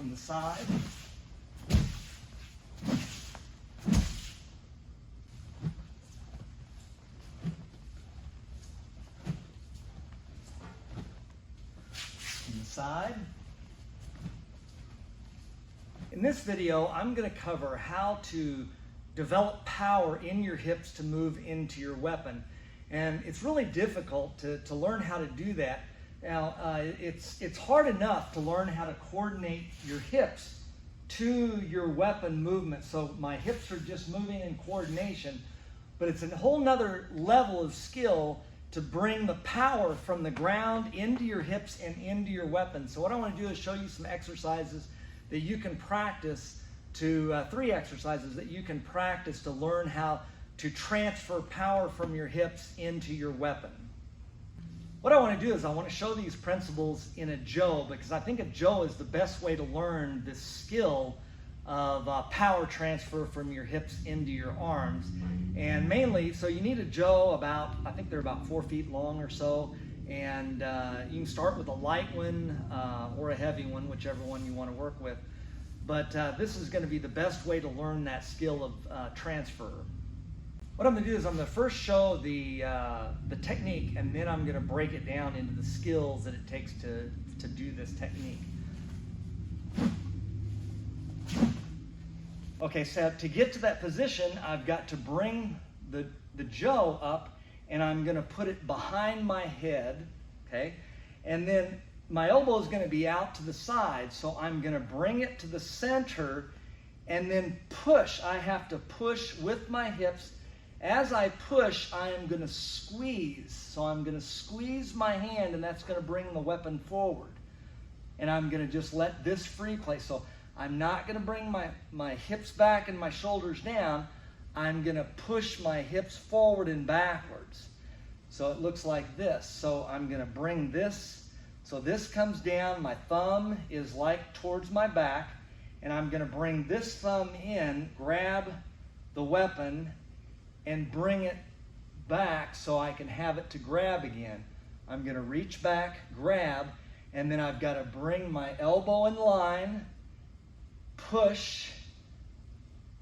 from the side. From the side. In this video, I'm going to cover how to develop power in your hips to move into your weapon. And it's really difficult to learn how to do that. Now, it's hard enough to learn how to coordinate your hips to your weapon movement. So my hips are just moving in coordination, but it's a whole nother level of skill to bring the power from the ground into your hips and into your weapon. So what I want to do is show you some exercises that you can practice to, 3 exercises that you can practice to learn how to transfer power from your hips into your weapon. What I want to do is I want to show these principles in a Jo, because I think a Jo is the best way to learn this skill of power transfer from your hips into your arms. And mainly, so you need a Jo about, I think they're about 4 feet long or so, and you can start with a light one or a heavy one, whichever one you want to work with. But this is going to be the best way to learn that skill of transfer. What I'm going to do is I'm going to first show the technique, and then I'm going to break it down into the skills that it takes to do this technique. Okay, so to get to that position, I've got to bring the Jo up, and I'm going to put it behind my head, okay? And then my elbow is going to be out to the side, so I'm going to bring it to the center and then push. I have to push with my hips. As I push, I am going to squeeze. So I'm going to squeeze my hand, and that's going to bring the weapon forward. And I'm going to just let this free play. So I'm not going to bring my hips back and my shoulders down. I'm going to push my hips forward and backwards. So it looks like this. So I'm going to bring this. So this comes down. My thumb is like towards my back. And I'm going to bring this thumb in, grab the weapon, and bring it back so I can have it to grab again. I'm going to reach back, grab, and then I've got to bring my elbow in line, push,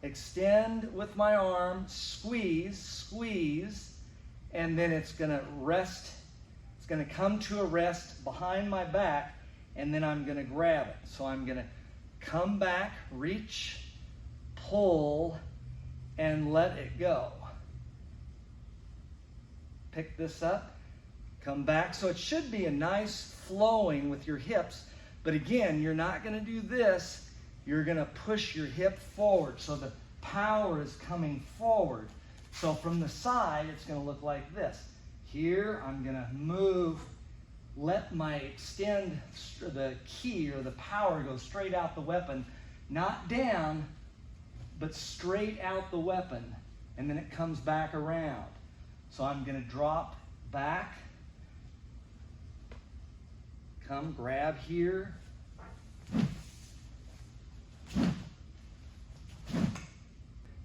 extend with my arm, squeeze, squeeze, and then it's going to rest. It's going to come to a rest behind my back, and then I'm going to grab it. So I'm going to come back, reach, pull, and let it go. Pick this up, come back. So it should be a nice flowing with your hips, but again, you're not going to do this. You're going to push your hip forward, so the power is coming forward. So from the side, it's going to look like this. Here, I'm going to move, let my extend, the key or the power go straight out the weapon, not down, but straight out the weapon, and then it comes back around. So I'm going to drop back, come grab here.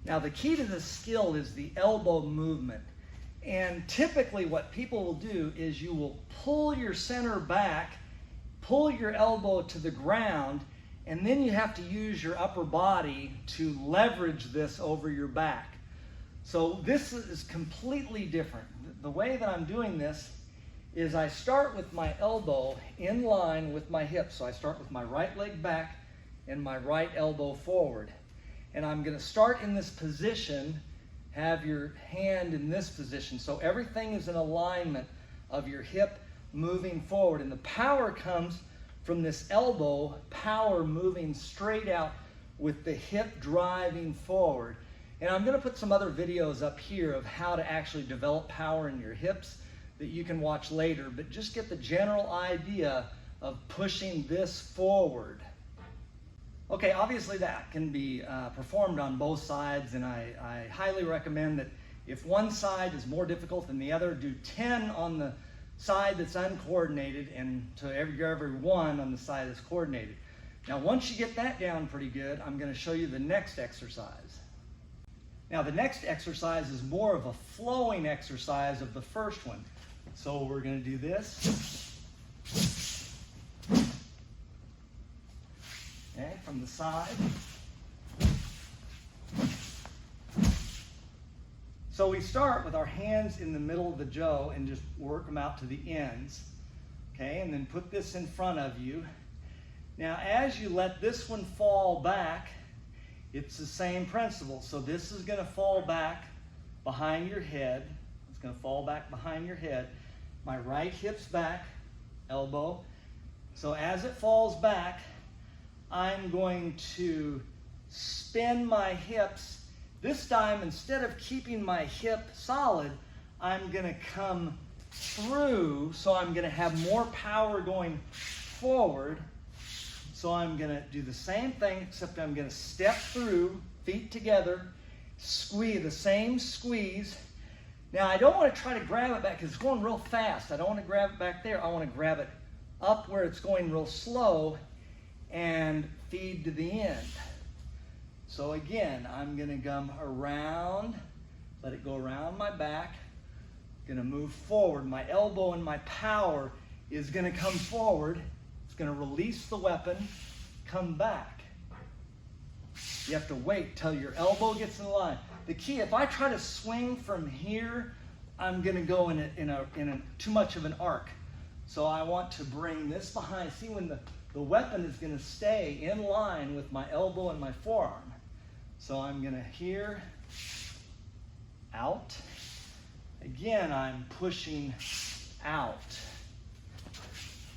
Now the key to this skill is the elbow movement. And typically what people will do is you will pull your center back, pull your elbow to the ground, and then you have to use your upper body to leverage this over your back. So this is completely different. The way that I'm doing this is I start with my elbow in line with my hip. So I start with my right leg back and my right elbow forward. And I'm going to start in this position, have your hand in this position. So everything is in alignment of your hip moving forward. And the power comes from this elbow, power moving straight out with the hip driving forward. And I'm going to put some other videos up here of how to actually develop power in your hips that you can watch later, but just get the general idea of pushing this forward. Okay, obviously that can be performed on both sides, and I highly recommend that if one side is more difficult than the other, do 10 on the side that's uncoordinated and to every 1 on the side that's coordinated. Now once you get that down pretty good, I'm going to show you the next exercise. Now the next exercise is more of a flowing exercise of the first one. So we're going to do this. Okay. from the side. So we start with our hands in the middle of the Jo and just work them out to the ends. Okay, and then put this in front of you. Now as you let this one fall back, it's the same principle. So this is going to fall back behind your head. It's going to fall back behind your head. My right hip's back, elbow. So as it falls back, I'm going to spin my hips. This time, instead of keeping my hip solid, I'm going to come through, so I'm going to have more power going forward. So I'm going to do the same thing, except I'm going to step through, feet together, squeeze, the same squeeze. Now I don't want to try to grab it back because it's going real fast. I don't want to grab it back there. I want to grab it up where it's going real slow and feed to the end. So again, I'm going to come around, let it go around my back. Going to move forward. My elbow and my power is going to come forward. It's going to release the weapon, come back. You have to wait till your elbow gets in line. The key, if I try to swing from here, I'm going to go in too much of an arc. So I want to bring this behind. See, when the weapon is going to stay in line with my elbow and my forearm. So I'm going to here, out. Again, I'm pushing out.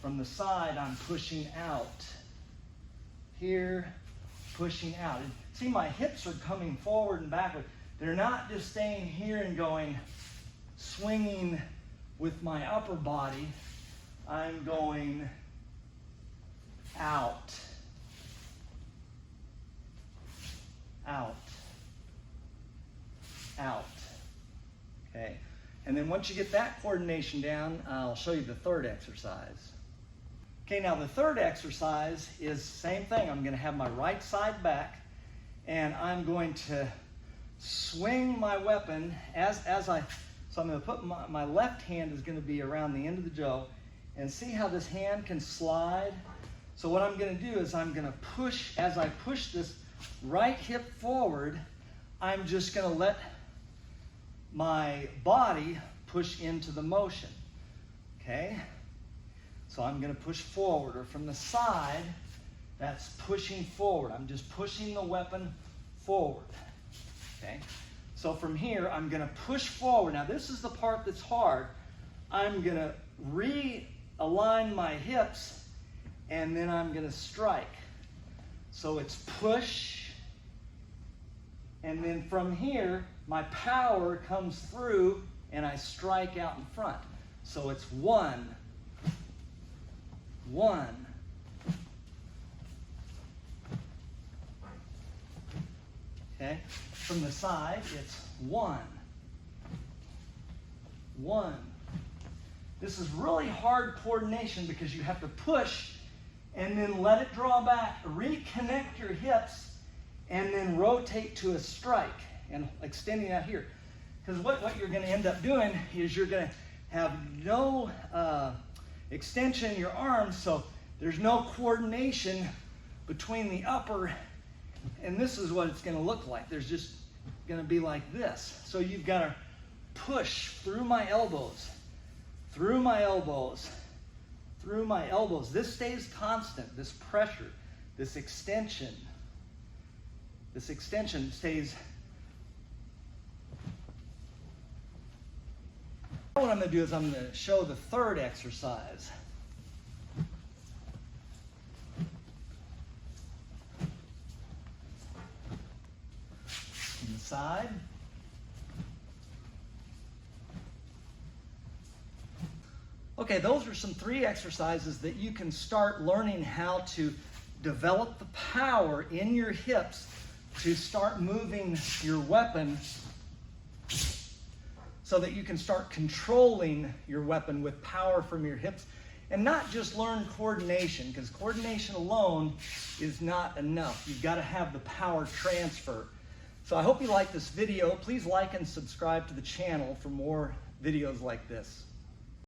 From the side, I'm pushing out. Here, pushing out. And see, my hips are coming forward and backward. They're not just staying here and going, swinging with my upper body. I'm going out. Out. Out. Okay. And then once you get that coordination down, I'll show you the third exercise. Okay, now the third exercise is the same thing. I'm going to have my right side back, and I'm going to swing my weapon so I'm going to put my left hand is going to be around the end of the Jo, and see how this hand can slide. So what I'm going to do is I'm going to push, as I push this right hip forward, I'm just going to let my body push into the motion. Okay? So I'm going to push forward, or from the side, that's pushing forward. I'm just pushing the weapon forward. Okay? So from here, I'm going to push forward. Now this is the part that's hard. I'm going to realign my hips, and then I'm going to strike. So it's push, and then from here, my power comes through, and I strike out in front. So it's 1, 1. Okay? From the side, it's 1, 1. This is really hard coordination because you have to push and then let it draw back, reconnect your hips, and then rotate to a strike and extending out here. Because what you're going to end up doing is you're going to have no extension in your arms, so there's no coordination between the upper, and this is what it's going to look like. There's just going to be like this. So you've got to push through my elbows, through my elbows, through my elbows. This stays constant, this pressure, this extension. This extension stays. What I'm going to do is I'm going to show the third exercise. Inside. Okay, those are some 3 exercises that you can start learning how to develop the power in your hips to start moving your weapon so that you can start controlling your weapon with power from your hips, and not just learn coordination, because coordination alone is not enough. You've got to have the power transfer. So I hope you like this video. Please like and subscribe to the channel for more videos like this.